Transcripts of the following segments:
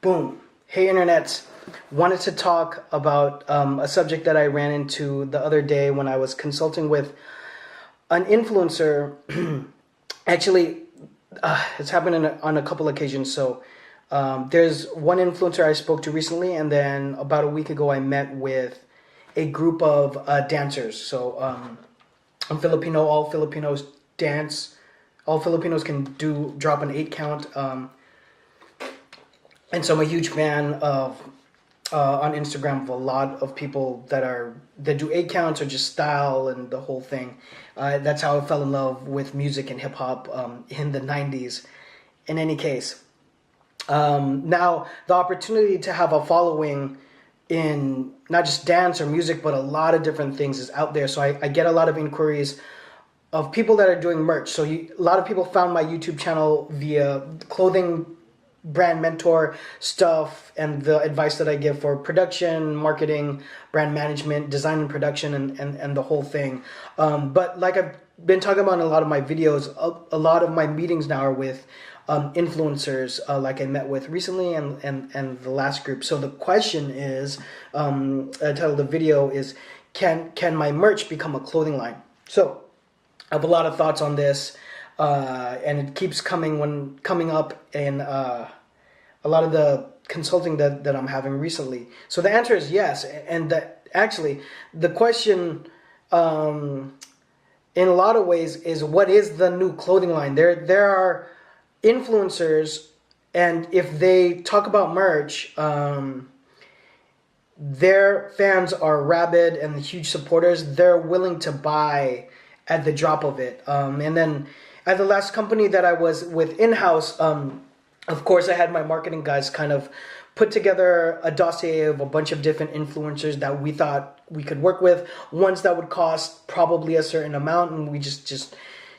Boom. Hey, Internet. Wanted to talk about a subject that I ran into the other day when I was consulting with an influencer. Actually, it's happened on a couple occasions. So there's one influencer I spoke to recently, and then about a week ago I met with a group of dancers. So I'm Filipino. All Filipinos dance. All Filipinos can drop an 8 count. And so I'm a huge fan of on Instagram of a lot of people that do 8 counts or just style and the whole thing. That's how I fell in love with music and hip hop in the 90s. In any case, now the opportunity to have a following in not just dance or music, but a lot of different things is out there. So I get a lot of inquiries of people that are doing merch. So a lot of people found my YouTube channel via clothing brand mentor stuff and the advice that I give for production, marketing, brand management, design and production, and the whole thing. But like I've been talking about in a lot of my videos, a lot of my meetings now are with influencers like I met with recently and the last group. So the question is, the title of the video is, can my merch become a clothing line? So I have a lot of thoughts on this. And it keeps coming up in a lot of the consulting that I'm having recently. So the answer is yes, and actually the question in a lot of ways is, what is the new clothing line? There are influencers, and if they talk about merch, their fans are rabid and huge supporters. They're willing to buy at the drop of it. And then at the last company that I was with in-house, of course, I had my marketing guys kind of put together a dossier of a bunch of different influencers that we thought we could work with, ones that would cost probably a certain amount, and we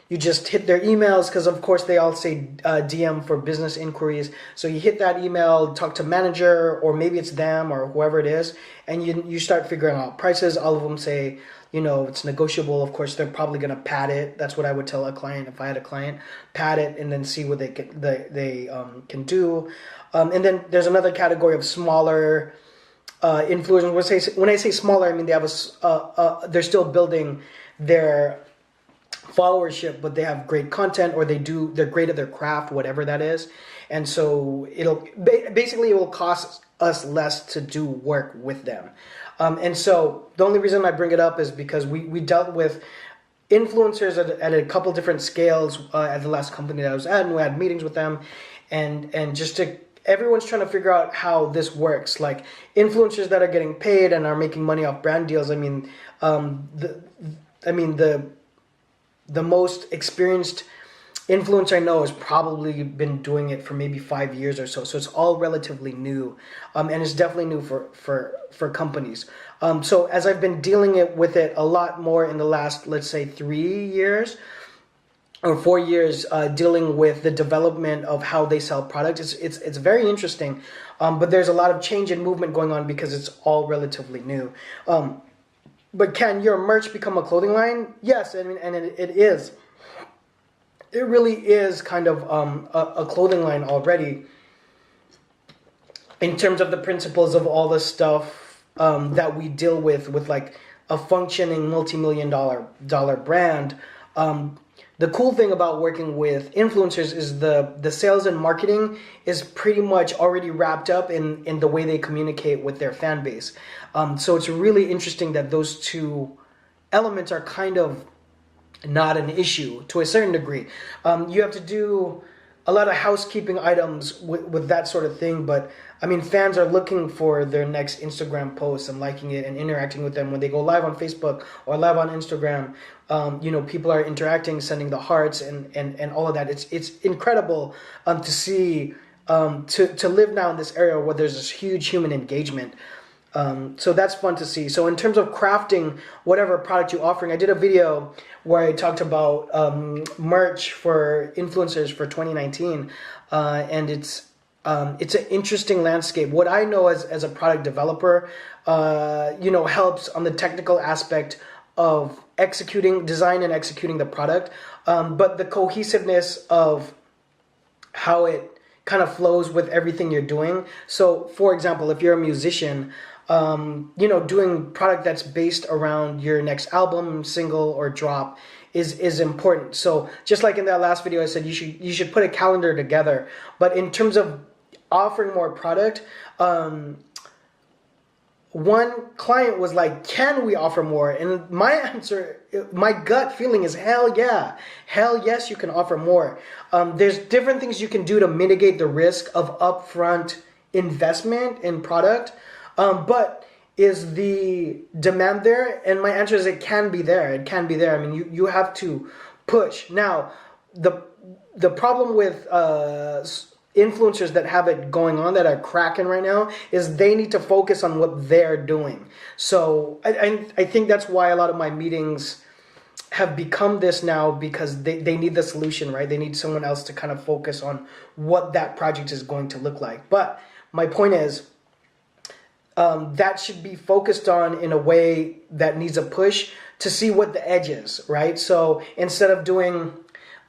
you just hit their emails, because of course they all say DM for business inquiries. So you hit that email, talk to manager, or maybe it's them or whoever it is, and you start figuring out prices. All of them say, it's negotiable. Of course, they're probably going to pad it. That's what I would tell a client if I had a client. Pad it and then see what they can do. And then there's another category of smaller influencers. When I say smaller, I mean they have they're still building their followership, but they have great content, or they're great at their craft, whatever that is. And so it will cost us less to do work with them. And so the only reason I bring it up is because we dealt with influencers at a couple different scales at the last company that I was at, and we had meetings with them, and everyone's trying to figure out how this works. Like influencers that are getting paid and are making money off brand deals. The most experienced influencer I know has probably been doing it for maybe 5 years or so. So it's all relatively new, and it's definitely new for companies. So as I've been dealing with it a lot more in the last, let's say, 3 years or 4 years, dealing with the development of how they sell products, it's very interesting. But there's a lot of change and movement going on because it's all relatively new. But can your merch become a clothing line? Yes, and it is. It really is kind of a clothing line already, in terms of the principles of all the stuff that we deal with like a functioning multi-million dollar brand. The cool thing about working with influencers is the sales and marketing is pretty much already wrapped up in the way they communicate with their fan base. So it's really interesting that those two elements are kind of not an issue to a certain degree. You have to do a lot of housekeeping items with that sort of thing, but fans are looking for their next Instagram post and liking it and interacting with them when they go live on Facebook or live on Instagram. People are interacting, sending the hearts and all of that. It's incredible to see, to live now in this area where there's this huge human engagement. So that's fun to see. So in terms of crafting whatever product you're offering, I did a video where I talked about merch for influencers for 2019, and it's an interesting landscape. What I know as a product developer, helps on the technical aspect of design and executing the product, but the cohesiveness of how it kind of flows with everything you're doing. So for example, if you're a musician, doing product that's based around your next album, single, or drop is important. So just like in that last video, I said you should put a calendar together. But in terms of offering more product, one client was like, can we offer more? And my answer, my gut feeling is hell yeah. Hell yes, you can offer more. There's different things you can do to mitigate the risk of upfront investment in product. But is the demand there? And my answer is it can be there. It can be there. I mean, you have to push. Now, the problem with influencers that have it going on, that are cracking right now, is they need to focus on what they're doing. So I think that's why a lot of my meetings have become this now, because they need the solution, right? They need someone else to kind of focus on what that project is going to look like. But my point is, that should be focused on in a way that needs a push to see what the edge is, right? So instead of doing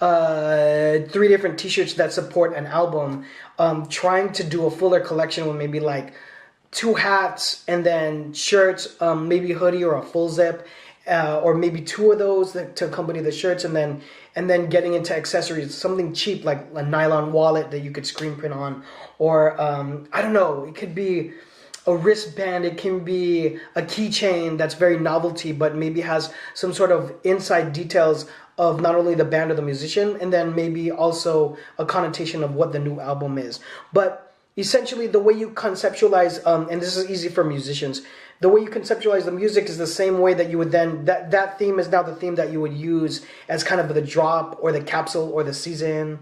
3 different t-shirts that support an album, trying to do a fuller collection with maybe like 2 hats and then shirts, maybe a hoodie or a full zip, or maybe 2 of those to accompany the shirts, and then getting into accessories, something cheap like a nylon wallet that you could screen print on, or I don't know, it could be a wristband, it can be a keychain that's very novelty but maybe has some sort of inside details of not only the band or the musician, and then maybe also a connotation of what the new album is. But essentially the way you conceptualize, and this is easy for musicians, the way you conceptualize the music is the same way that you would then, that theme is now the theme that you would use as kind of the drop or the capsule or the season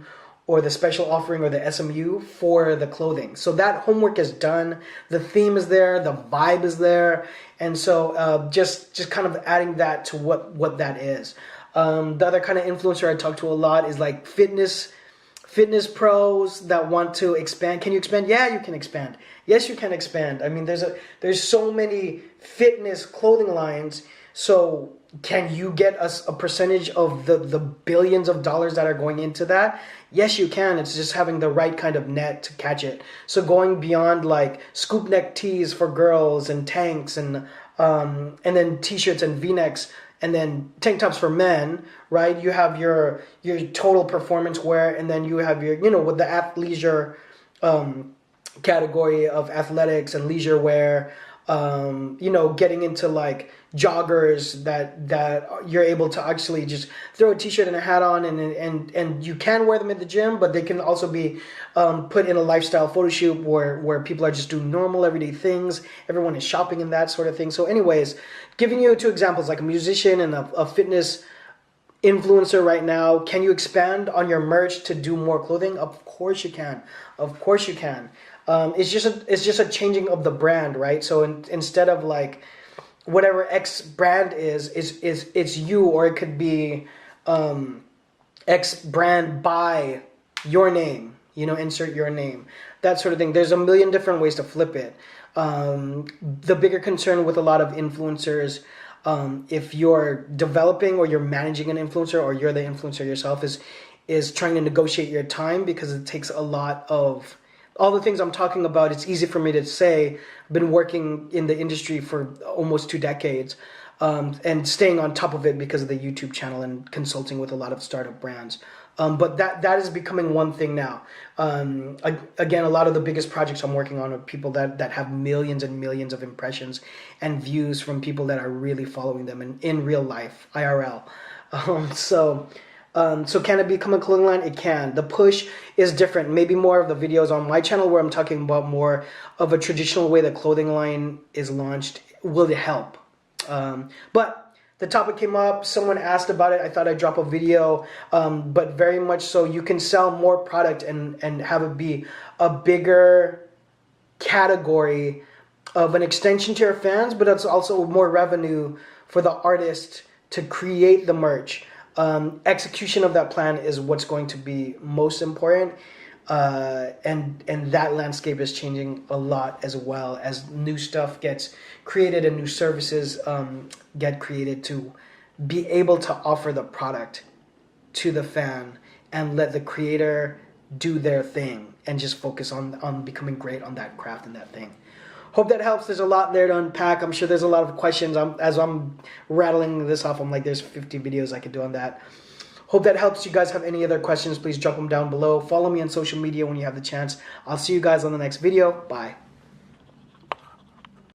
or the special offering or the SMU for the clothing. So that homework is done, the theme is there, the vibe is there, and so just kind of adding that to what that is. The other kind of influencer I talk to a lot is like fitness pros that want to expand. Can you expand? Yeah, you can expand. Yes, you can expand. I mean, there's so many fitness clothing lines. So can you get us a percentage of the billions of dollars that are going into that? Yes, you can. It's just having the right kind of net to catch it. So going beyond like scoop neck tees for girls and tanks and then t-shirts and v-necks, and then tank tops for men, right? You have your total performance wear, and then you have your, with the athleisure category of athletics and leisure wear, getting into like joggers that you're able to actually just throw a t-shirt and a hat on, and you can wear them at the gym, but they can also be put in a lifestyle photo shoot where people are just doing normal everyday things. Everyone is shopping and that sort of thing. So anyways, giving you 2 examples, like a musician and a fitness influencer right now. Can you expand on your merch to do more clothing? Of course you can. Of course you can. It's just a changing of the brand, right? So instead of like whatever X brand is it's you, or it could be X brand by your name, insert your name, that sort of thing. There's a million different ways to flip it. The bigger concern with a lot of influencers, if you're developing or you're managing an influencer or you're the influencer yourself, is trying to negotiate your time, because it takes a lot of all the things I'm talking about. It's easy for me to say. I've been working in the industry for almost 2 decades, and staying on top of it because of the YouTube channel and consulting with a lot of startup brands. But that is becoming one thing now. Again, a lot of the biggest projects I'm working on are people that have millions and millions of impressions and views from people that are really following them in real life, IRL. So can it become a clothing line? It can. The push is different. Maybe more of the videos on my channel where I'm talking about more of a traditional way the clothing line is launched will help. But the topic came up, someone asked about it, I thought I'd drop a video, but very much so you can sell more product and have it be a bigger category of an extension to your fans, but it's also more revenue for the artist to create the merch. Execution of that plan is what's going to be most important, and that landscape is changing a lot as well as new stuff gets created and new services get created to be able to offer the product to the fan and let the creator do their thing and just focus on becoming great on that craft and that thing. Hope that helps. There's a lot there to unpack. I'm sure there's a lot of questions. As I'm rattling this off, I'm like, there's 50 videos I could do on that. Hope that helps. You guys have any other questions, please drop them down below. Follow me on social media when you have the chance. I'll see you guys on the next video. Bye.